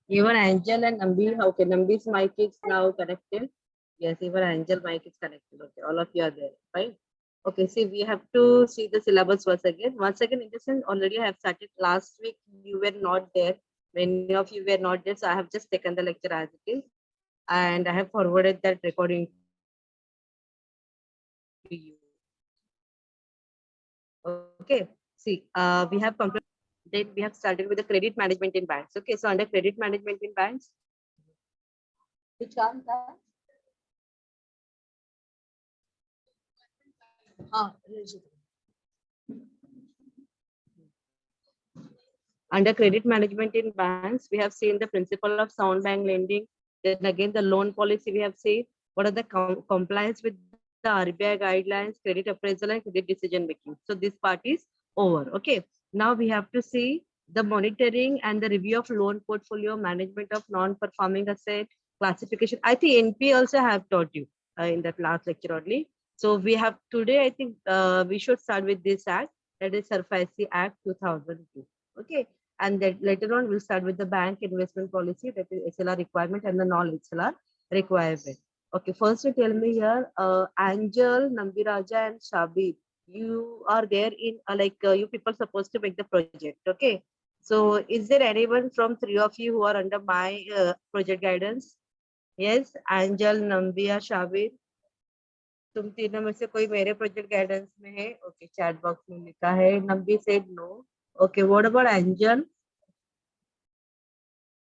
Even Angel and Nambi, okay, Nambi's mic is now connected. Yes, even Angel mic is connected. Okay, all of you are there, fine. Okay, see, we have to see the syllabus once again. Once again, in the sense, already I have started last week. You were not there. Many of you were not there, so I have just taken the lecture as it is, and I have forwarded that recording to you. Okay, see, we have completed. Then we have started with the credit management in banks. Okay, so under credit management in banks, which one? Under credit management in banks, we have seen the principle of sound bank lending. Then again, the loan policy we have seen. What are the compliance with the RBI guidelines, credit appraisal, and credit decision making. So this part is over. Okay. Now we have to see the monitoring and the review of loan portfolio, management of non-performing asset, classification. I think NP also have taught you in that last lecture only. So we have today, I think we should start with this act, that is SARFAESI Act 2002. Okay. And that later on we'll start with the bank investment policy, that is SLR requirement and the non-SLR requirement. Okay, first you tell me here, Angel, Nambiraja and Shabir, you are there in you people supposed to make the project. Okay, so is there anyone from three of you who are under my project guidance? Yes, Angel, Nambia, Shabir. तुम तीनों में से कोई मेरे project guidance में है? Okay, chat box में लिखा है. Nambi said no. Okay, what about Angel?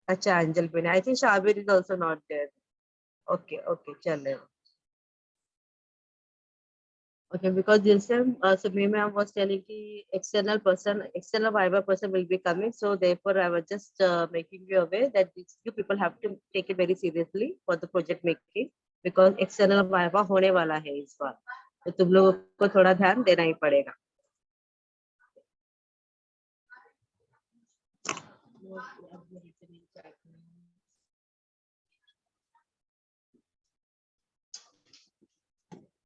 अच्छा, एंजल पे I think Shabir is also not there. Okay okay, चलेगा. Okay, because this time, so me ma'am was telling ki external viva person will be coming. So therefore, I was just making you aware that you people have to take it very seriously for the project making, because external viva होने वाला है इस बार. तो तुम लोगों को थोड़ा ध्यान देना ही पड़ेगा.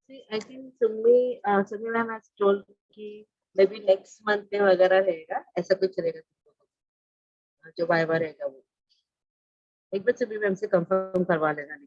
See, I think Sumi ma'am has told कि maybe next month में वगैरह रहेगा, ऐसा कुछ रहेगा जो वाइवा रहेगा वो. एक बार सुमी मैम से कंफर्म करवा लेना.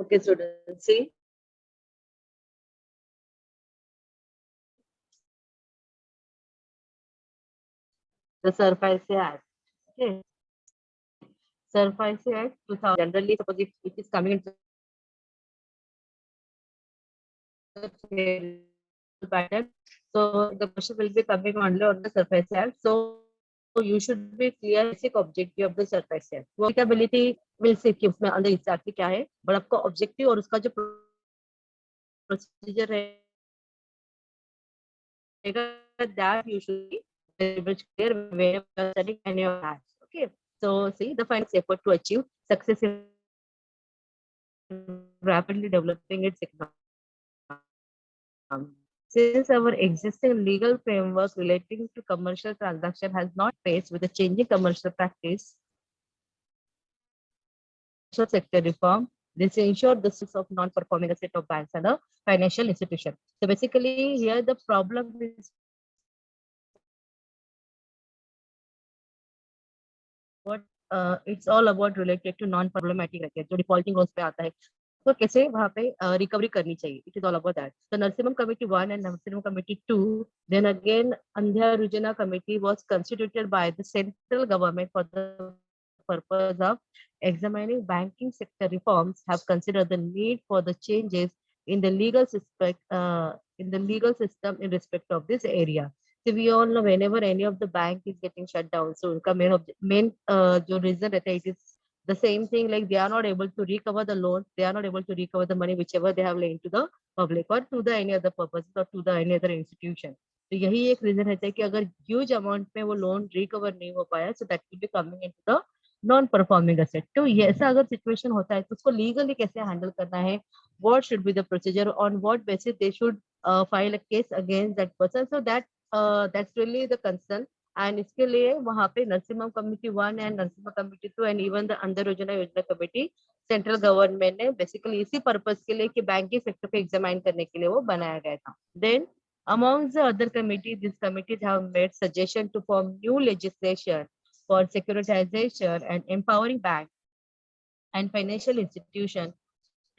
Okay, students, see. The SARFAESI Act. Okay. SARFAESI Act 2000. Generally, suppose if it is coming into the pattern, so the question will be coming only on the SARFAESI Act. So you should be clear basic objective of the SARFAESI Act. Applicability will see कि उसमें अंदर exactly क्या है, but आपको objective और उसका जो procedure रहेगा, that you should be very much clear where you are studying and your acts. Okay. So see the final effort to achieve success in rapidly developing its economy. Since our existing legal framework relating to commercial transaction has not faced with the changing commercial practice, sector reform, this ensured the success of non-performing asset of banks and a financial institution. So basically, here the problem is what it's all about related to non-problematic asset. जो defaulting loans पे आता है, तो कैसे वहाँ पे recovery करनी चाहिए. It is all about that. So Narsimham Committee 1 and Narsimham Committee 2, then again Andhya Rujana Committee was constituted by the central government for the purpose of examining banking sector reforms, have considered the need for the changes in the legal system in respect of this area. So we all know whenever any of the bank is getting shut down, so उनका main जो reason रहता है, it is the same thing, like they are not able to recover the loan, they are not able to recover the money whichever they have lent to the public or to the any other purpose or to the any other institution. तो यही एक reason रहता है कि अगर huge amount में वो loan recover नहीं हो पाया, so that will be coming into the non performing asset. तो ये ऐसा अगर सिचुएशन होता है तो उसको लीगली कैसे हैंडल करना है, what should be the procedure, on what basis they should file a case against that person, so that that's really the concern. And इसके लिए वहां पे Narasimha committee 1 and Narasimha committee 2 and even the अंदर योजना committee central government ने basically इसी purpose के लिए कि बैंकिंग सेक्टर को एग्जामाइन करने के लिए वो बनाया गया था. Then amongst the other committee, these committees have made suggestion to form new legislation for securitization and empowering banks and financial institutions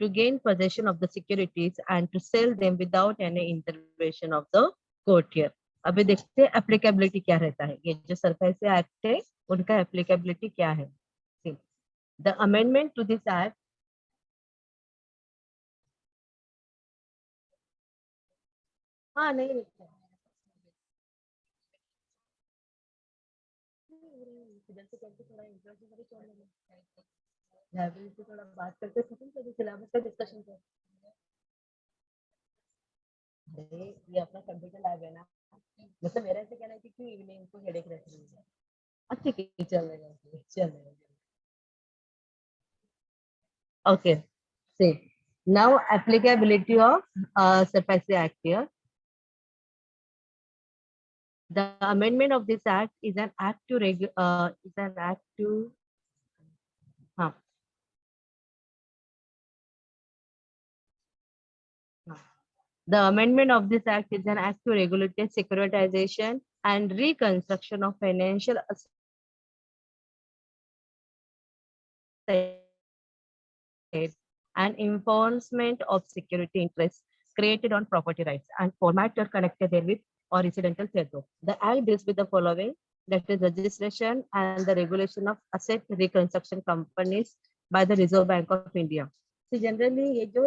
to gain possession of the securities and to sell them without any intervention of the court here. अभी देखते हैं applicability क्या रहता है. ये जो सरकार से एक्ट है उनका एप्लीकेबिलिटी क्या है. The amendment to this act हाँ नहीं लाइब्रेरी से थोड़ा बात करके खत्म कर सिलेबस का डिस्कशन कर. अरे ये अपना कंप्यूटर लैब है ना, मतलब मेरा ऐसे कहना है कि क्यों इवनिंग को हेडेक रहती है. अच्छा ठीक है चलेगा चलेगा. Okay, see now applicability of SERPACE Act here. The amendment of this act is an act to हाँ, हाँ. The amendment of this act is an act to regulate the securitization and reconstruction of financial assets and enforcement of security interests created on property rights and format are connected therewith or incidental thereto. The act deals with the following, that is registration and the regulation of asset reconstruction companies by the Reserve Bank of India. So generally ये जो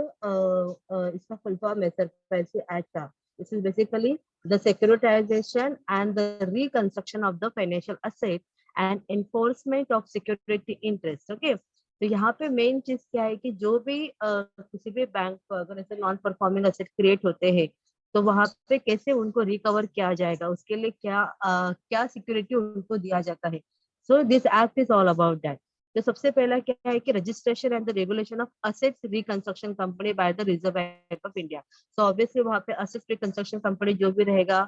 इसका full form है SERPACE Act का, this is basically the securitization and the reconstruction of the financial asset and enforcement of security interests. Okay. तो यहाँ पे main चीज क्या है कि जो भी किसी भी बैंक को अगर ऐसे नॉन परफॉर्मिंग एसेट क्रिएट होते हैं तो वहां पे कैसे उनको रिकवर किया जाएगा, उसके लिए क्या सिक्योरिटी उनको दिया जाता है. So this act is all about that. तो सबसे पहला क्या है कि registration and the regulation of assets reconstruction company by the reserve Bank of India. So obviously वहां पे असेट्स रिकंस्ट्रक्शन कंपनी जो भी रहेगा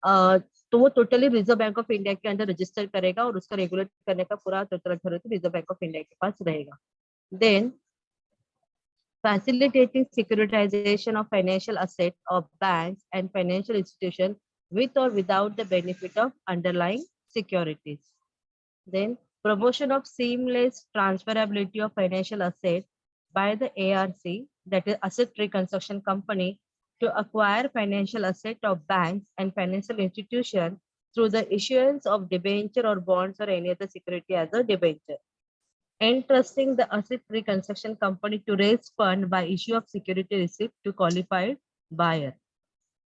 तो वो totally reserve Bank of India के अंदर रजिस्टर करेगा और उसका रेगुलेट करने का पूरा total authority Reserve Bank of India के पास रहेगा. Then facilitating securitization of financial assets of banks and financial institutions with or without the benefit of underlying securities. Then promotion of seamless transferability of financial assets by the ARC, that is Asset Reconstruction Company, to acquire financial assets of banks and financial institutions through the issuance of debenture or bonds or any other security as a debenture. Entrusting the Asset Reconstruction Company to raise fund by issue of security receipt to qualified buyer.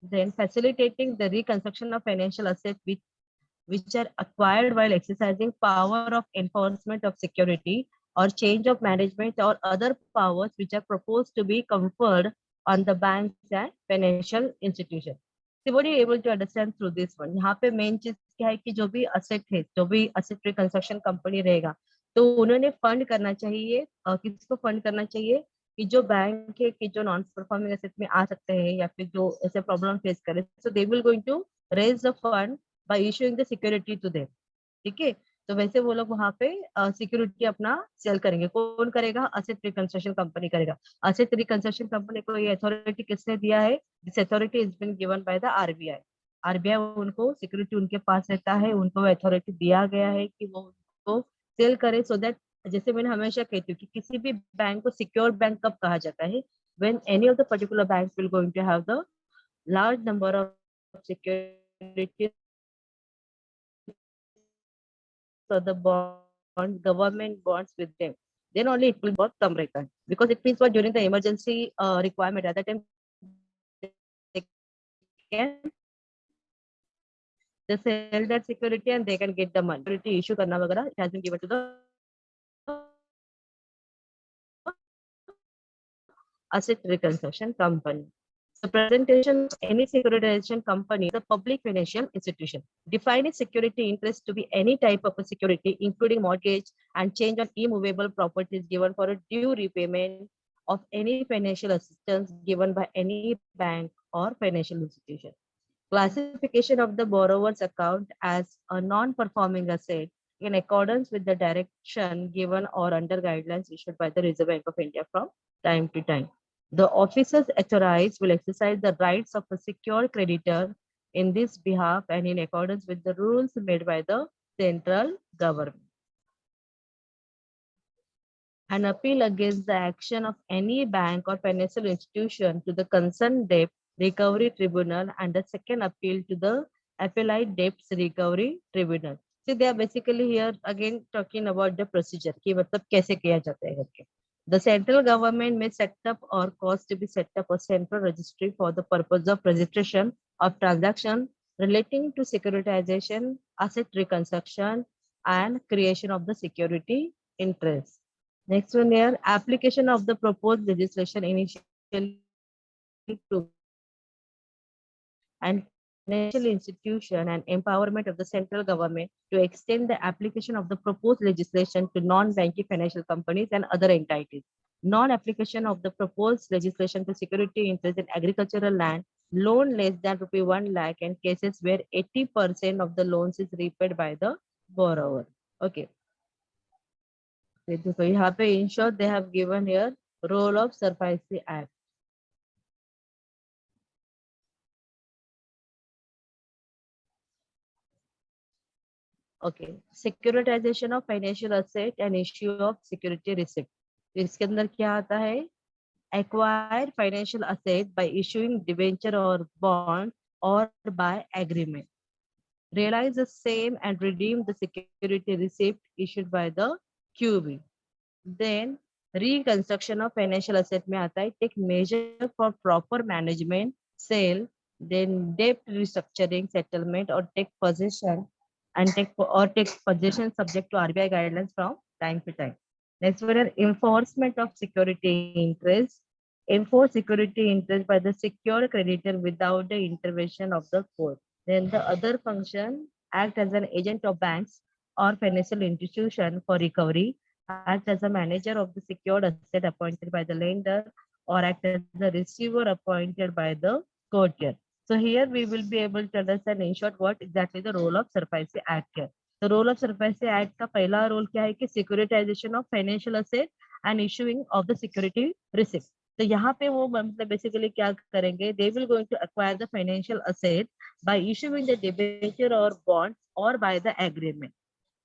Then facilitating the reconstruction of financial assets which are acquired while exercising power of enforcement of security or change of management or other powers which are proposed to be conferred on the banks and financial institutions. So what are you able to understand through this one? यहाँ पे main चीज क्या है कि जो भी asset है, जो भी असेट रिकंस्ट्रक्शन कंपनी रहेगा, तो उन्होंने फंड करना चाहिए, किसको फंड करना चाहिए कि जो बैंक है कि जो नॉन परफॉर्मिंग एसेट में आ सकते हैं या फिर जो ऐसे प्रॉब्लम फेस करे, so they will going to raise the fund by issuing the security to them. ठीक है. तो वैसे वो लोग वहां पे सिक्योरिटी अपना सेल करेंगे. कौन करेगा? असेट रिकंस्ट्रक्शन कंपनी करेगा. असेट रिकंस्ट्रक्शन कंपनी को ये अथॉरिटी किसने दिया है? This authority is been given by the RBI. RBI उनको सिक्योरिटी उनके पास रहता है, उनको अथॉरिटी दिया गया है कि वो उनको सेल करे. सो दैट जैसे मैंने हमेशा कहती हूँ कि किसी भी बैंक को सिक्योर बैंक कब कहा जाता है? When any of the particular bank will going to have the large number of securities for the bonds, government bonds with them, then only it will work come return. Because it means what during the emergency requirement at that time they can they sell that security and they can get the money. Security issue करना वगैरह, it has been given to the asset reconstruction company. The presentation of any securitization company, the public financial institution, defining security interest to be any type of a security, including mortgage and change on immovable properties given for a due repayment of any financial assistance given by any bank or financial institution. Classification of the borrower's account as a non-performing asset in accordance with the direction given or under guidelines issued by the Reserve Bank of India from time to time. The officers authorized will exercise the rights of a secured creditor in this behalf and in accordance with the rules made by the central government. An appeal against the action of any bank or financial institution to the concerned debt recovery tribunal and a second appeal to the appellate debts recovery tribunal. So they are basically here again talking about the procedure कि मतलब कैसे किया जाता है करके. The central government may set up or cause to be set up a central registry for the purpose of registration of transaction relating to securitization, asset reconstruction, and creation of the security interest. Next one here, application of the proposed legislation initially to and financial institution and empowerment of the central government to extend the application of the proposed legislation to non-banking financial companies and other entities. Non-application of the proposed legislation to security interest in agricultural land, loan less than rupee 1 lakh and cases where 80% of the loans is repaid by the borrower. Okay. So यहाँ पे in short they have given here role of SARFAESI Act. Okay, securitization of financial asset and issue of security receipt. इसके अंदर क्या आता है? Acquire financial asset by issuing debenture or bond or by agreement. Realize the same and redeem the security receipt issued by the QB. Then reconstruction of financial asset में आता है take measure for proper management, sale, then debt restructuring, settlement or take possession and take possession subject to RBI guidelines from time to time. Next one is enforcement of security interest. Enforce security interest by the secured creditor without the intervention of the court. Then the other function act as an agent of banks or financial institution for recovery, act as a manager of the secured asset appointed by the lender or act as the receiver appointed by the courtier. So here we will be able to understand in short what exactly the role of SARFAESI Act है. The role of SARFAESI Act का पहला role क्या है कि securitization of financial asset and issuing of the security receipt. तो यहाँ पे वो मतलब basically क्या करेंगे? They will going to acquire the financial asset by issuing the debenture or bond or by the agreement.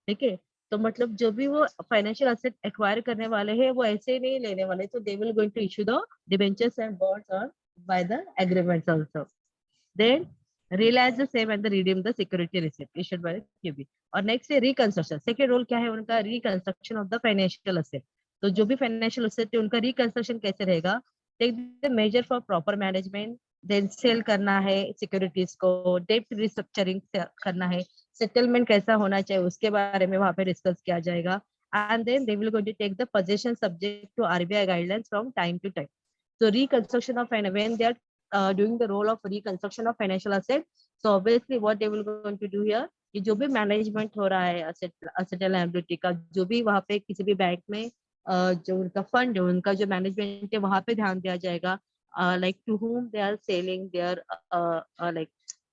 ठीक है? तो मतलब जो भी वो फाइनेंशियल एसेट एक्वायर करने वाले हैं वो ऐसे नहीं लेने वाले, तो they will going to issue the debentures and bonds और by the agreements also. Then realise the same and redeem the security receipt issued by QB. और नेक्स्ट है रिकंस्ट्रक्शन. सेकंड रोल क्या है उनका? Reconstruction of the financial asset. तो जो भी financial asset है उनका रिकंस्ट्रक्शन कैसे रहेगा? Take the measure for proper management, then sell करना है सिक्योरिटीज को, डेट रिस्ट्रक्चरिंग करना है, सेटलमेंट कैसा होना चाहिए उसके बारे में वहां पे डिस्कस किया जाएगा. And then they will going to take the position subject to RBI guidelines from time to time. So reconstruction of when they are doing the role of reconstruction of financial asset, so obviously what they will going to do here कि जो भी management हो रहा है asset liability का, जो भी वहाँ पे किसी भी बैंक में जो उनका फंड है उनका जो मैनेजमेंट है वहाँ पे ध्यान दिया जाएगा. Like to whom they are selling their like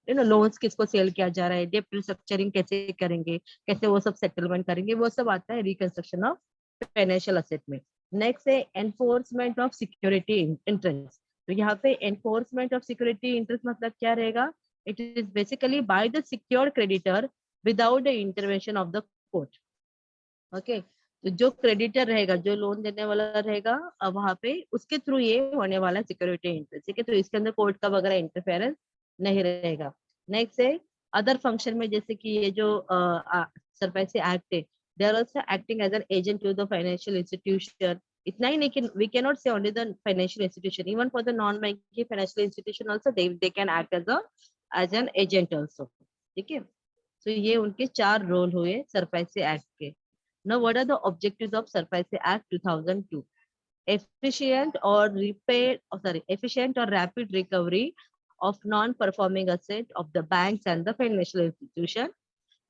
loans किसको सेल किया जा रहा है, डेट रिस्ट्रक्चरिंग कैसे करेंगे, कैसे वो सब सेटलमेंट करेंगे, वो सब आता है रिकंस्ट्रक्शन ऑफ फाइनेंशियल एसेट में. नेक्स्ट है एनफोर्समेंट ऑफ सिक्योरिटी इंटरेस्ट. तो यहाँ पे एनफोर्समेंट ऑफ सिक्योरिटी इंटरेस्ट मतलब क्या रहेगा? It is basically by the secured creditor without the intervention of the court. Okay, तो जो क्रेडिटर रहेगा, जो लोन देने वाला रहेगा, वहां पे उसके थ्रू ये होने वाला सिक्योरिटी इंटरेस्ट. ठीक है, तो इसके अंदर कोर्ट का वगैरह इंटरफेरेंस नहीं रहेगा. नेक्स्ट है अदर फंक्शन में, जैसे कि ये जो SARFAESI एक्ट है, they are also acting as an agent to the financial institution. इतना ही नहीं कि we can not say only the financial institution, even for the non banking financial institution also they can act as an agent also. ठीक है, So ये उनके 4 role हुए SARFAESI act के. Now what are the objectives of SURFACE Act 2002? Efficient or rapid recovery of non-performing asset of the banks and the financial institution,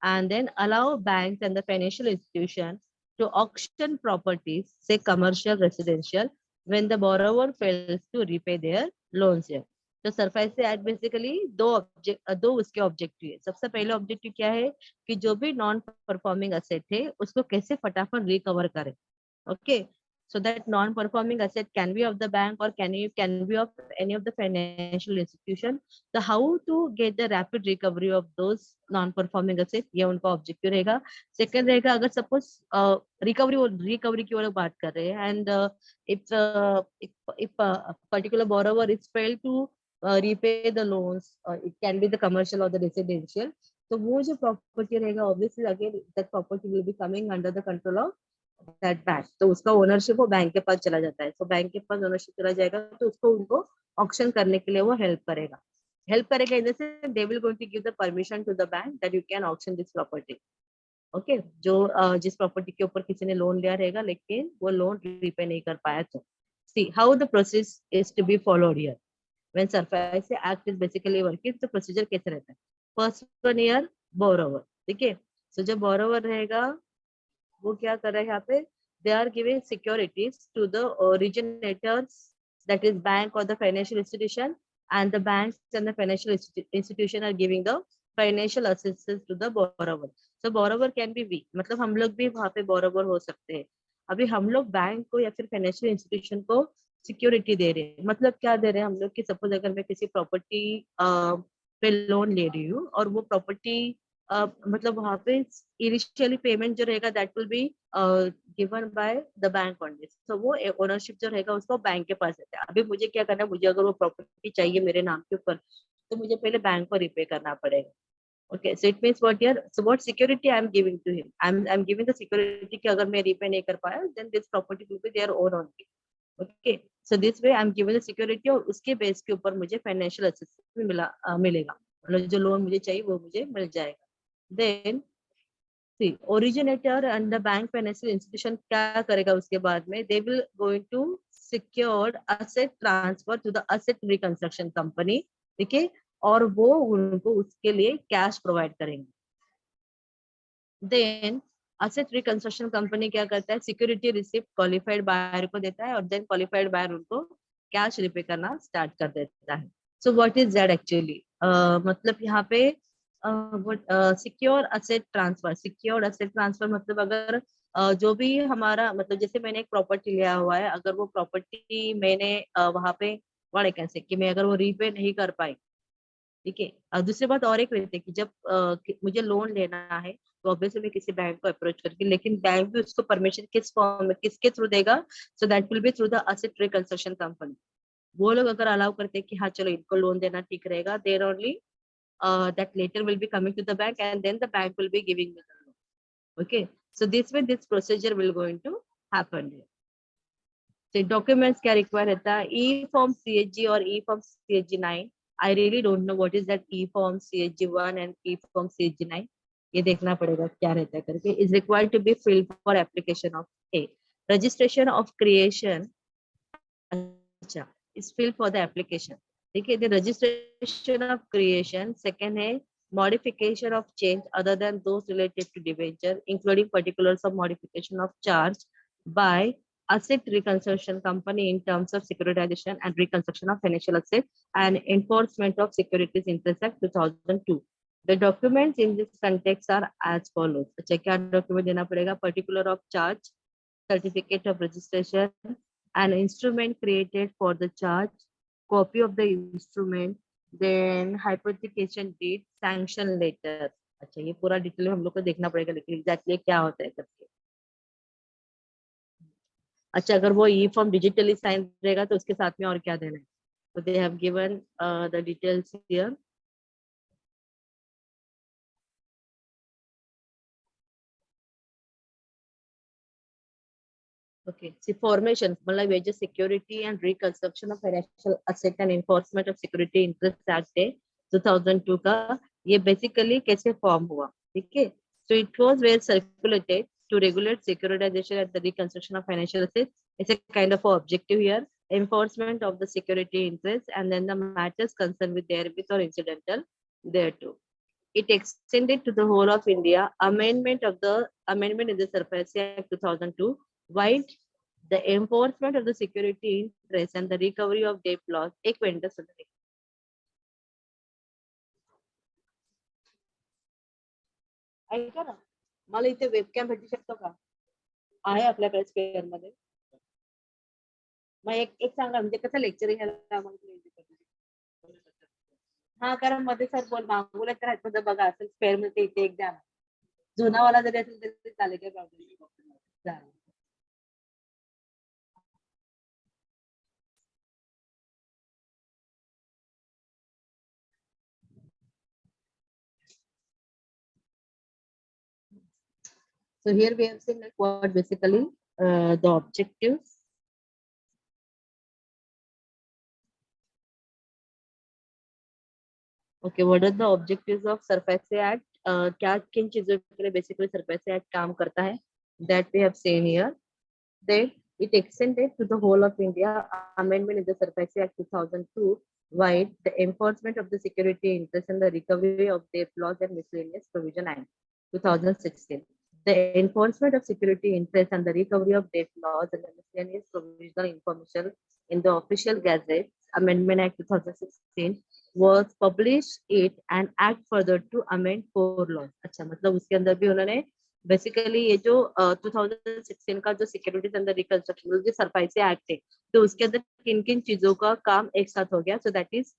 and then allow banks and the financial institution to auction properties, say commercial, residential, when the borrower fails to repay their loans here. तो surface से act basically दो उसके objective है. सबसे पहले objective क्या है कि जो भी नॉन परफॉर्मिंग असेट है उसको कैसे फटाफट रिकवर करें. Okay, so that non-performing asset can be of the bank or can be of any of the financial institution. So how to get the rapid recovery of those non-performing asset, ये उनका objective रहेगा. Second रहेगा अगर suppose recovery की ओर बात कर रहे हैं and if a particular borrower is failed to repay the loans, it can be the commercial or the residential. तो वो जो प्रॉपर्टी रहेगा obviously again that property will be coming under the control of that bank. तो उसका ownership वो bank के पास चला जाता है. तो बैंक के पास ओनरशिप चला जाएगा तो उसको उनको ऑक्शन करने के लिए वो हेल्प करेगा in the sense they will going to give the permission to the bank that you can auction this property. Okay, जो जिस प्रॉपर्टी के ऊपर किसी ने लोन लिया रहेगा लेकिन वो लोन रिपे नहीं कर पाया. तो see how the process is to be followed here when SARFAESI act is basically working. तो प्रोसीजर कैसे रहता है. First one year borrower. ठीक है, सो जो बोरोवर रहेगा वो क्या कर रहा है यहाँ पे, they are giving securities to the originators that is bank और the financial institution and the banks and the financial institution are giving the financial assistance to the borrower. So borrower can be we, मतलब हम लोग भी वहाँ पे borrower हो सकते हैं. अभी हम लोग बैंक को या फिर फाइनेंशियल इंस्टीट्यूशन को सिक्योरिटी दे रहे हैं. मतलब क्या दे रहे हैं हम लोग कि सपोज अगर मैं किसी प्रॉपर्टी पे लोन ले रही हूँ और वो प्रॉपर्टी मतलब वहाँ पे इनिशियली पेमेंट जो रहेगा that will be given by the bank only. तो वो ओनरशिप जो रहेगा उसको बैंक के पास रहता है. अभी मुझे क्या करना है, मुझे अगर वो प्रॉपर्टी चाहिए मेरे नाम के ऊपर तो मुझे पहले बैंक को रिपे करना पड़ेगा. Okay, so it means what here, so what security I am giving to him, I'm giving the security कि अगर मैं repay नहीं कर पाया then this property will be their own only. Okay, so this way I'm giving the security और उसके base के ऊपर मुझे financial assistance मिलेगा. मतलब जो लोन मुझे चाहिए वो मुझे मिल जाएगा. Then see originator and the bank financial institution क्या करेगा उसके बाद में, they will going to secure asset transfer to the asset reconstruction company. ठीक है, और वो उनको उसके लिए कैश प्रोवाइड करेंगे. देन असेट रिकंस्ट्रक्शन कंपनी क्या करता है, सिक्योरिटी रिसिप्ट क्वालिफाइड बायर को देता है और देन क्वालिफाइड बायर उनको कैश रिपे करना स्टार्ट कर देता है. So what is that actually, मतलब यहाँ पे सिक्योर असेट ट्रांसफर मतलब अगर जो भी हमारा मतलब जैसे मैंने एक प्रॉपर्टी लिया हुआ है, अगर वो प्रॉपर्टी मैंने वहां पे वाड़े कैसे कि मैं अगर वो रीपे नहीं कर पाई. ठीक है, दूसरी बात और एक रहती है कि जब मुझे लोन लेना है तो ऑब्वियसली मैं किसी बैंक को अप्रोच करके, लेकिन बैंक भी उसको परमिशन किस फॉर्म में किसके थ्रू देगा, so that will be through the asset reconstruction company. वो लोग अगर अलाउ करते हैं कि हाँ चलो इनको लोन देना ठीक रहेगा, there only that letter will be coming to the bank and then the bank will be giving the loan. Okay, so this way this procedure will going to happen. तो डॉक्यूमेंट्स क्या require रहता है, e form CHG और e form CHG 9. I really don't know what is that e-form CHG1 and e-form CHG9. ये देखना पड़ेगा क्या रहता है करके. Is required to be filled for application of a registration of creation. अच्छा, is filled for the application. ठीक है, the registration of creation. Second है modification of change other than those related to debenture, including particulars of modification of charge by asset reconstruction company in terms of securitization and reconstruction of financial assets and enforcement of securities interest act 2002. The documents in this context are as follows. अच्छा, क्या document देना पड़ेगा, particular of charge, certificate of registration, an instrument created for the charge, copy of the instrument, then hypothecation deed, sanction letter. अच्छा, ये पूरा detail हम लोग को देखना पड़ेगा लेकिन एग्जैक्टली क्या होता है करके. अच्छा, अगर वो ई फॉर्म डिजिटली साइन रहेगा तो उसके साथ में और क्या देना है, तो they have given the details here. Okay, see formation मतलब ये जो security and reconstruction of financial asset and enforcement of security interest act है 2002 का, ये बेसिकली कैसे फॉर्म हुआ. ठीक है. So it was well circulated to regulate securitization and the reconstruction of financial assets. It's a kind of objective here. Enforcement of the security interest and then the matters concerned with therewith or incidental thereto. It extended to the whole of India. Amendment in the Surface Act 2002, while the enforcement of the security interest and the recovery of debt loss. एक minute सुन रही. ऐका ना, मला इथे webcam भेटू शकतो का? आहे आपल्याकडे स्पेअर मध्ये. मग एक सांगा म्हणजे कसं लेक्चर घ्यायला मग हा कारण मध्ये सर बोल मागूला तर ह्याच्यामध्ये बघा असेल स्पेअर मध्ये इथे एक द्या. जुनावाला जरी असेल तरी चालेल काय problem. So here we have seen like what basically the objectives. Okay, what are the objectives of Surface Act? क्या किन चीजों के लिए basically Surface Act काम करता है? That we have seen here. Then it extended to the whole of India. Amendment in the Surface Act 2002, while the enforcement of the security interest and the recovery of debt laws and miscellaneous provision Act 2016. The enforcement of security interest and the recovery of debt laws and the miscellaneous provisional information in the official gazette Amendment Act 2016 was published it and act further to amend four laws. अच्छा मतलब उसके अंदर भी उन्होंने basically ये जो 2016 का जो सिक्योरिटीज अंडर रिकंस्ट्रक्शन जो सरफाई एक्ट है तो उसके अंदर किन किन चीजों का काम एक साथ हो गया. So that is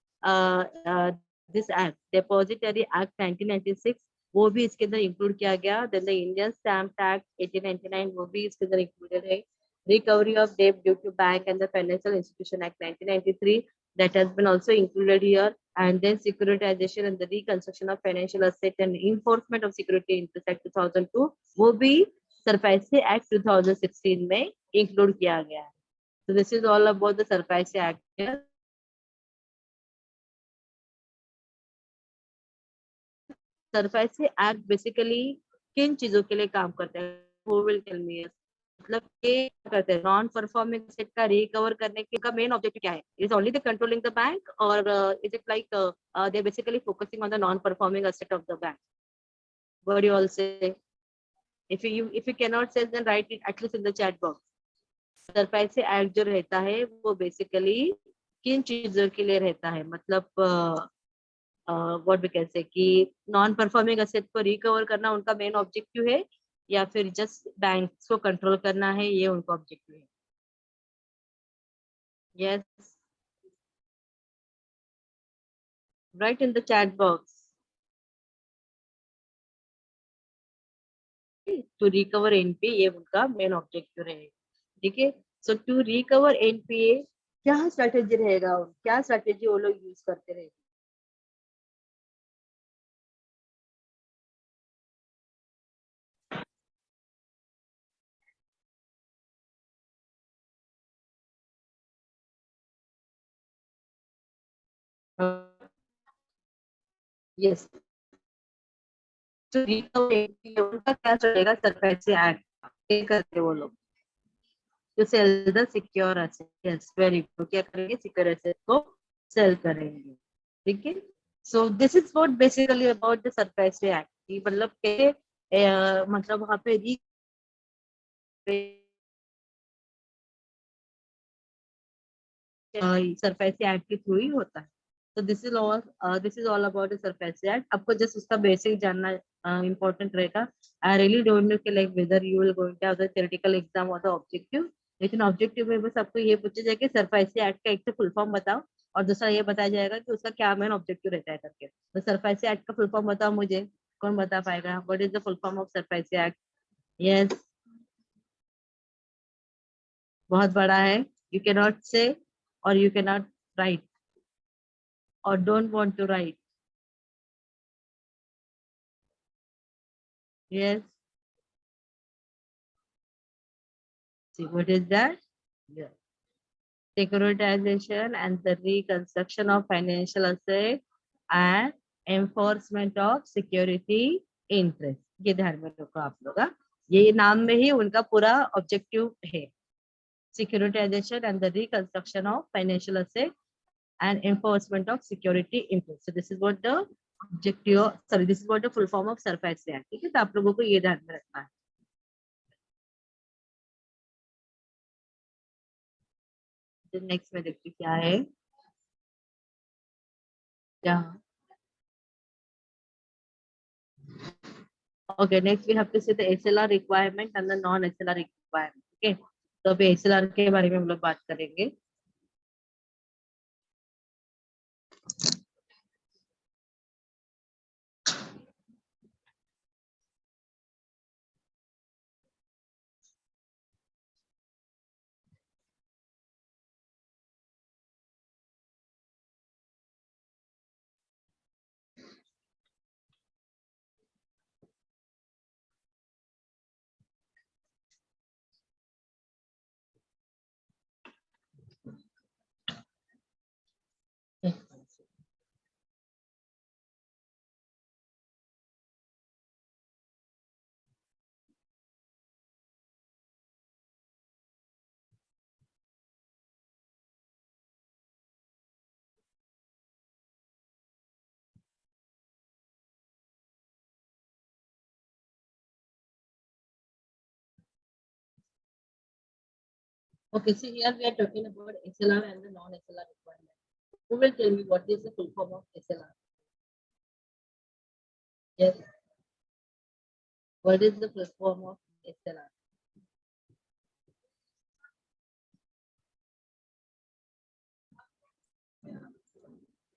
this act depository act 1996 वो भी इसके अंदर इंक्लूड किया गया. Then the Indian stamp act 1899 वो भी इसके अंदर इंक्लूडेड है. Recovery of debt due to bank and the financial institution act 1993 that has been also included here. And then securitization and the reconstruction of financial asset and enforcement of security interest act 2002 वो भी SARFAESI act 2016 में include किया गया है. So this is all about the SARFAESI act here. SARFAESI act basically किन चीजों के लिए काम करता है? Who will tell me? मतलब ये करते हैं नॉन परफॉर्मिंग एसेट का रिकवर करने का मेन ऑब्जेक्टिव क्या है? Is only the controlling the bank और is it like they basically focusing on the non performing asset of the bank? What you all say? if you cannot say then write it at least in the chat box. SARFAESI act जो रहता है वो basically किन चीजों के लिए रहता है? मतलब व्हाट वी कैन से कि नॉन परफॉर्मिंग एसेट को रिकवर करना उनका मेन ऑब्जेक्टिव है या फिर जस्ट बैंक को कंट्रोल करना है ये उनका ऑब्जेक्टिव है? Yes, right in the chat box. To recover NPA ये उनका मेन ऑब्जेक्टिव रहेगा. ठीक है. सो टू रिकवर एनपीए क्या स्ट्रेटेजी रहेगा? क्या स्ट्रेटेजी वो लोग यूज करते रहेंगे? यस, टू रिकवर एनपीए उनका क्या चलेगा? सरफेसी एक्ट ये करते वो लोग to sell the secure asset. Yes, very good. क्या करेंगे? सिक्योर एसेट को सेल करेंगे. ठीक है. So this is what basically about the surface act. मतलब के मतलब वहां पे सरफेस एक्ट के थ्रू ही होता है. तो this is all about the surface act. आपको जस्ट उसका बेसिक जानना इम्पोर्टेंट रहेगा. आई रियली डोंट नो कि like whether you will going to have the theoretical exam और द ऑब्जेक्टिव. लेकिन ऑब्जेक्टिव में बस आपको ये पूछा जाएगा सरफेस एक्ट का एक तो फुल फॉर्म बताओ और दूसरा ये बताया जाएगा कि उसका क्या मेन ऑब्जेक्टिव रहता है करके. तो सरफेस एक्ट का फुल फॉर्म बताओ मुझे. कौन बता पाएगा? What is the full form of surface act? Yes, बहुत बड़ा है. यू कैन नॉट से और you can not right or don't want to write. Yes. See, what is that? Yeah. Securitization and the reconstruction of financial asset and enforcement of security interest, ये ध्यान में रखो आप लोग। हाँ? ये नाम में ही उनका पूरा ऑब्जेक्टिव है, securitisation and the reconstruction of financial asset and enforcement of security interest. So this is what the objective, sorry, this is what the full form of SURFACE है। ठीक है, तो आप लोगों को ये ध्यान में रखना है। तो नेक्स्ट में देखते क्या है, क्या, okay, next we have to see the SLR requirement and the non SLR requirement। okay, तो अभी SLR के बारे में हम लोग बात करेंगे। Okay, so here we are talking about SLR and the non SLR requirement। Who will tell me what is the full form of SLR? Yes, what is the full form of SLR?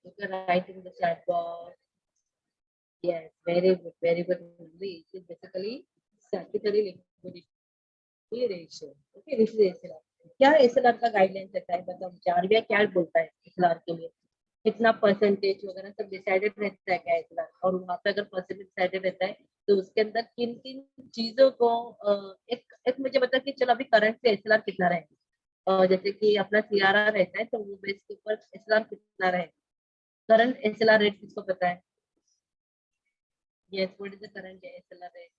You can write in the chat box। Yes, very good, very good। It is basically statutory liquidity ratio। Okay, this is SLR। क्या SLR का guidelines रहता है, मतलब मुझे RBI क्या बोलता है SLR के लिए, कितना परसेंटेज वगैरह सब डिसाइडेड रहता है क्या SLR, और वहाँ पे अगर परसेंटेज डिसाइडेड रहता है तो उसके अंदर किन किन चीजों को एक एक मुझे बता कि चलो अभी करंट पे SLR कितना रहेगा, जैसे कि अपना CRR रहता है तो वो बेस के ऊपर SLR कितना रहेगा। करंट SLR रेट किसको पता है? Yes, what is the current SLR rate?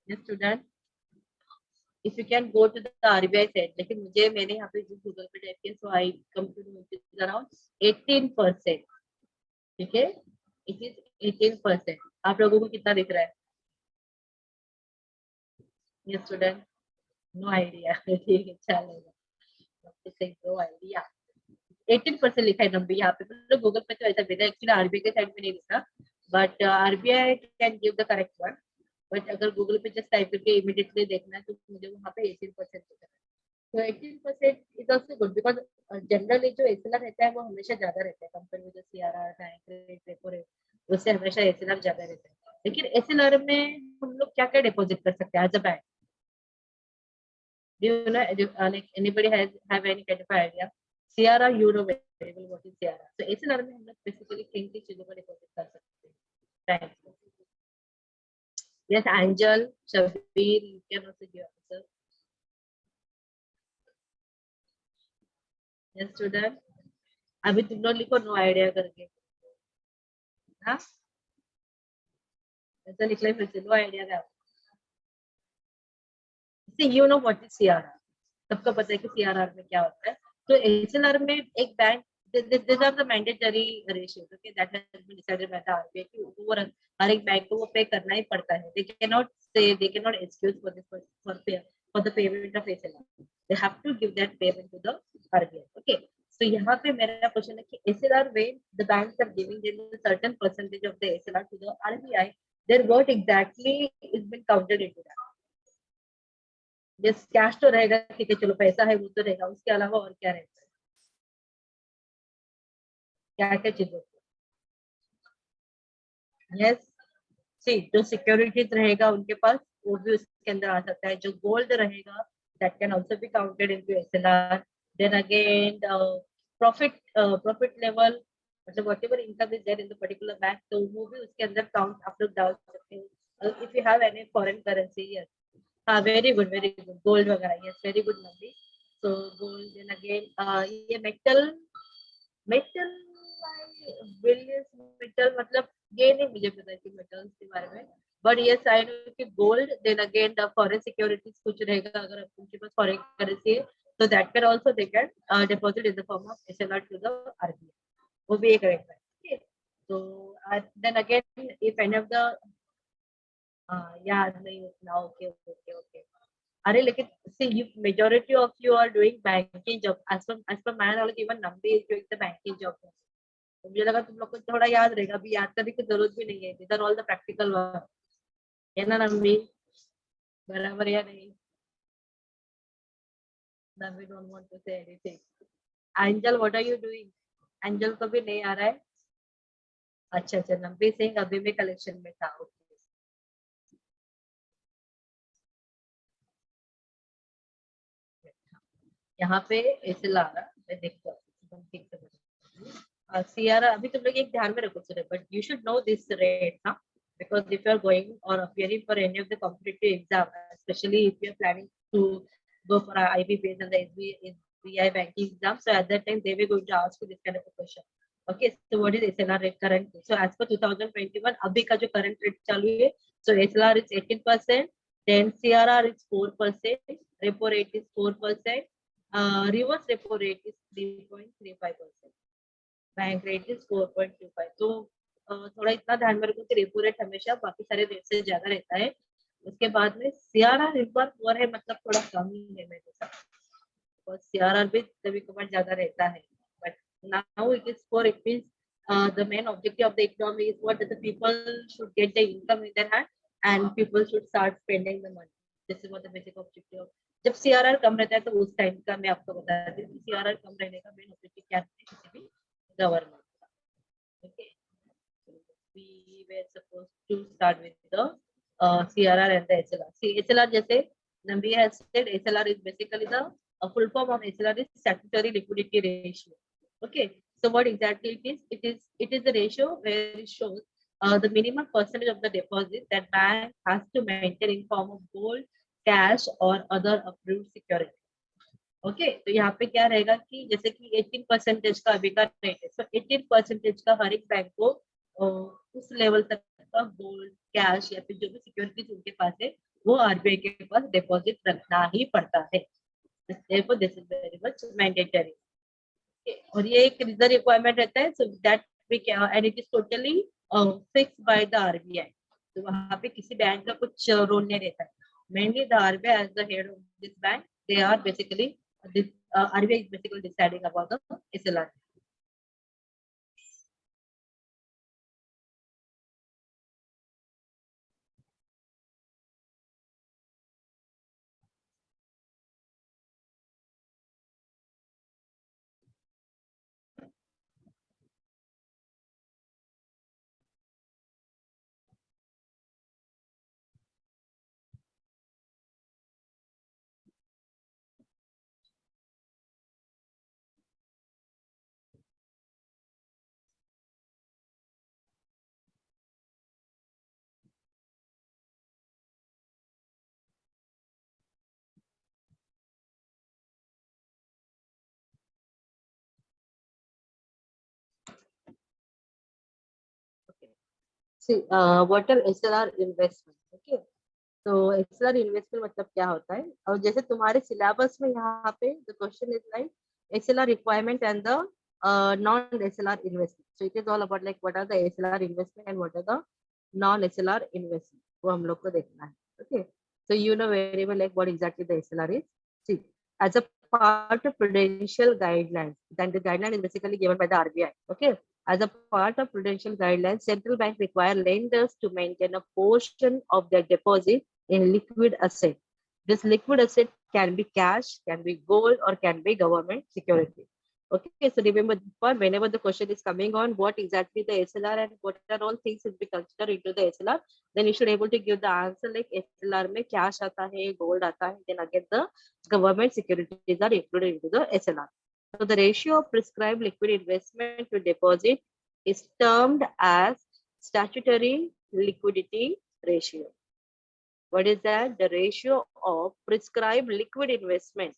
Yes, student, if you can go to the RBI site, लेकिन मुझे मैंने यहाँ पे जो गूगल पे टाइप किया, so I come to know it is around 18%। ठीक है, it is 18%। आप लोगों को कितना दिख रहा है? Yes, student, no idea। ठीक है, चलेगा, नो आइडिया। 18% लिखा है नंबर यहाँ पे, मतलब गूगल पे तो ऐसा भेजा, एक्चुअली आरबीआई के साइड में नहीं लिखा, but RBI can give the correct one. But अगर गूगल पे जस्ट टाइप करके इमीडिएटली देखना है तो मुझे वहाँ पे 18% दिख रहा है। तो 18% is also good, because generally जो एसएलआर रहता है वो हमेशा ज्यादा रहता है compare with CRR, bank rate, repo rate, उससे हमेशा एसएलआर ज्यादा रहता है। लेकिन एसएलआर में हम लोग क्या क्या डिपॉजिट कर सकते हैं as a bank? Do you know, like anybody have any kind of idea? CRR, you know very well what is CRR. So SLR में हम लोग basically किन किन चीजों का डिपॉजिट कर सकते हैं? Right. Yes, Angel, Shabir, you can also give answer. Yes, student. अभी तुम लोग लिखो नो आइडिया करके। हाँ, ऐसा लिख ले फिर से, नो आइडिया का। See, you know what is CRR? सबको पता है कि CRR में क्या होता है। तो SLR में एक bank, these are the mandatory ratios, okay, that has been decided by the RBI कि वो हर एक बैंक को वो पे करना ही पड़ता है। They cannot say, they cannot excuse for this for the payment of SLR। They have to give that payment to the RBI। Okay, so यहाँ पे मेरा क्वेश्चन है कि SLR when the banks are giving them a certain percentage of the SLR to the RBI, then what exactly is been counted into that? Yes, cash तो रहेगा, ठीक है, चलो पैसा है वो तो रहेगा, उसके अलावा और क्या रहता है, क्या क्या चीजों? यस, सी जो सिक्योरिटीज रहेगा उनके पास वो भी उसके अंदर आ सकता है। जो गोल्ड रहेगा that can also be counted into SLR. Then again profit level, मतलब whatever income is there in the particular bank, तो वो भी उसके अंदर काउंट आप लोग डाल सकते हैं। If you have any foreign currency, yes, हाँ, very good, very good, gold वगैरह, yes, very good Nandi. So gold, then again ये मेटल, मेटल बिलियंस मेटल मतलब ये नहीं मुझे पता कि मेटल्स के बारे में, बट यस आई नो कि gold, then again the foreign securities कुछ रहेगा, अगर उनके पास फॉरेन करेंसी है तो that can also they can deposit in the form of SLR to the RBI, वो भी एक रहता है। ठीक है, तो then again if any of the याद नहीं उतना, ओके ओके ओके। अरे लेकिन see you majority of you are doing banking job, as per my knowledge even Nambi is doing the banking job, तो मुझे लगा तुम लोग को थोड़ा याद रहेगा, अभी याद करने की जरूरत भी नहीं है, इधर ऑल द प्रैक्टिकल वर्क है ना नम्बी, बराबर या नहीं? Nambi don't want to say anything. Angel what are you doing? Angel को भी नहीं आ रहा है। अच्छा अच्छा, नम्बी सिंह अभी भी कलेक्शन में था, ओके। यहाँ पे ऐसे ला रहा मैं देखता हूँ ठीक से। सियारा अभी तुम लोग एक ध्यान में रखो सुने, but you should know this rate ना, because if you are going or appearing for any of the competitive exam, especially if you are planning to go for a IB based on the SBI banking exam, so at that time they were going to ask you this kind of a question. Okay, so what is SLR rate currently? So as per 2021 अभी का जो current rate चालू है, so SLR is 18%, then CRR is 4%, repo rate is 4%, reverse repo rate is 3.35%, bank rate is 4.25। तो थोड़ा इतना ध्यान में रखो कि रेपो रेट हमेशा बाकी सारे रेट से ज्यादा रहता है। उसके बाद में सीआरआर एक बार और है, मतलब थोड़ा कम ही है मेरे साथ, और सीआरआर भी कभी कभार ज्यादा रहता है, but now it is for it means the main objective of the economy is what the people should get the income in their hand and people should start spending the money. This is what the basic objective of, जब CRR कम रहता है तो उस time का मैं आपको बता देती हूँ सीआरआर कम रहने का मेन ऑब्जेक्टिव क्या है किसी भी government. Okay, so we were supposed to start with the CRR and the SLR. See, SLR जैसे Nambi has said, SLR is basically the full form of SLR is statutory liquidity ratio. Okay, so what exactly it is? It is the ratio where it shows the minimum percentage of the deposit that bank has to maintain in form of gold, cash or other approved security. Okay, तो यहाँ पे क्या रहेगा कि जैसे कि 18% का अभी का रेट है, तो 18% का हर एक बैंक को उस लेवल तक का गोल्ड, कैश या फिर जो भी सिक्योरिटीज उनके पास है वो आरबीआई के पास डिपॉजिट रखना ही पड़ता है। Therefore, this is very much mandatory. और ये एक रिजर्व रिक्वायरमेंट रहता है, so that we can and it is totally fixed by the RBI. तो वहाँ पे किसी बैंक का कुछ रोल नहीं रहता है, mainly the RBI as the head of this bank, they are basically this RBI is basically deciding about the SLR. Okay. See, what are SLR investment? Okay. तो एक्सएलआर इन्वेस्टमेंट मतलब क्या होता है, और जैसे तुम्हारे सिलेबस में यहाँ पे the question is like XLR requirement and the non SLR investment, so it is all about like what are the SLR investment and what are the non SLR investment, वो हम लोग को देखना है। Okay, so you know very well like what exactly the SLR is. See, as a part of prudential guidelines, then the guideline is basically given by the RBI. Okay, as a part of prudential guidelines, central bank require lenders to maintain a portion of their deposit in liquid asset. This liquid asset can be cash, can be gold, or can be government security. Okay, so remember, whenever the question is coming on what exactly the SLR and what are all things should be considered into the SLR, then you should able to give the answer like SLR में cash आता है, gold आता है, then again the government securities are included into the SLR. So the ratio of prescribed liquid investment to deposit is termed as statutory liquidity ratio. What is that? The ratio of prescribed liquid investment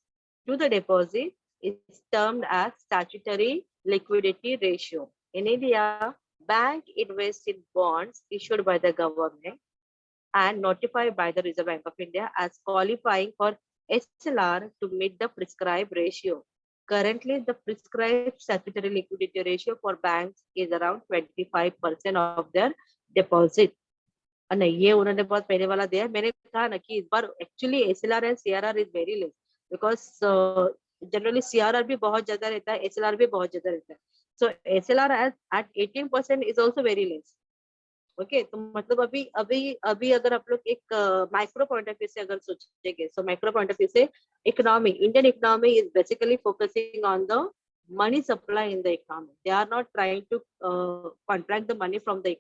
to the deposit is termed as statutory liquidity ratio. In India, bank invests in bonds issued by the government and notified by the Reserve Bank of India as qualifying for SLR to meet the prescribed ratio. Currently, the prescribed statutory liquidity ratio for banks is around 25% of their deposit. नहीं ये उन्होंने बहुत पहले वाला दिया है. मैंने कहा ना कि इस बार actually SLR and CRR is very less because generally CRR भी बहुत ज्यादा रहता है, एसएलआर भी बहुत ज्यादा रहता है. So SLR at 18% is also very less. Okay, तो मतलब अभी अभी अभी अगर आप लोग एक माइक्रो पॉइंट ऑफ व्यू से अगर सोचेंगे, so micro point of view से economy, Indian economy is basically focusing on the money supply in the economy. They are not trying to contract the money from the